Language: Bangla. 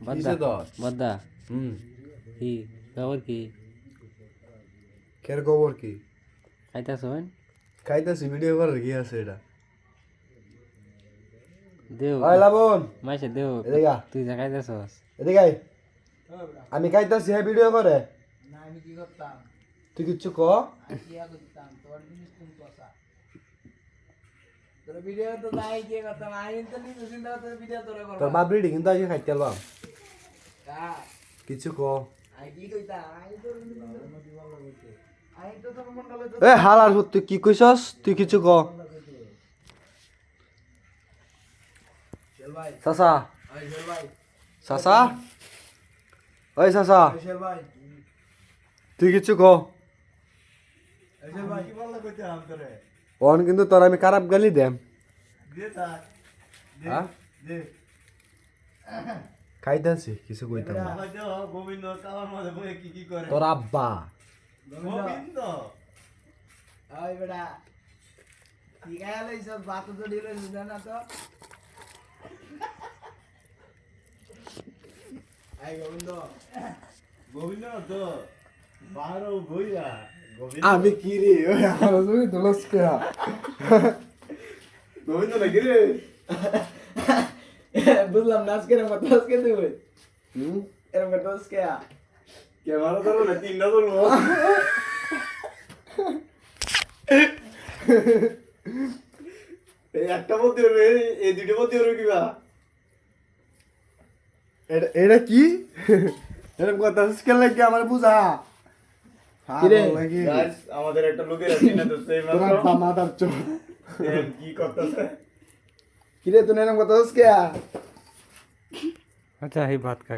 কিসে দশ বদ্দা হুম কি খবর কি কের খবর কি খাইতাছন খাইতেছি ভিডিও করার কি আছে এটা দেও ওই লাবণ মাইসে দেও এদিকে আ। তুই যা খাইতাছস এদিকে আয়। আমি খাইতেছি হ্যাঁ ভিডিও করে না আমি কি করতাম তুই কিচ্ছু ক আমি কি করতাম তোর জিনিস তুমি কষা তোর ভিডিও তো নাই কি করতাম আমি তো নিজে চিন্তা তোর ভিডিও তোরা করব তোর বাপ রেডি কিন্তু আজকে খাইতে পারলাম কা কিছু ক আই কি কইতা আই তো আই তো তোর মন গলে তো এ হালার পুত, তুই কি কইছস তুই কিছু ক চল ভাই চাচা আই চল ভাই চাচা ওই চাচা চল ভাই তুই কিছু ক চল ভাই কি বললা কইতাম তোরে অন কিন্তু তোর আমি খারাপ গালি দেম দে তা দে হ্যাঁ দে খাইতেছি কিছু কইতাম না হয়তো গোবিন্দ কামার মধ্যে বই কি কি করে তোর আব্বা গোবিন্দ আই বেটা কি গায়ালে সব বাত তো দিল না তো আই গোবিন্দ গোবিন্দ তো বারো বইয়া গোবিন্দ আমি কি রে ওই আমার তুমি দলস কে গোবিন্দ নাকি রে বুঝলাম না আজকে এরকম কথা আজকে দেবে হুম এরকম কথা আজকে ক্যামেরা ধরো না তিনটা ধরবো এই একটা বলতে পারবে এই দুটো বলতে পারবে কিবা এটা কি এরকম কথা স্কেল লাগে আমার বুঝা কিরে? গাইস আমাদের একটা লোকের আছে না তো সেই তোর আব্বা মাদার চোদ কি করতেছে কিরে তুই এরকম কথা আজকে আচ্ছা এই ভাত খা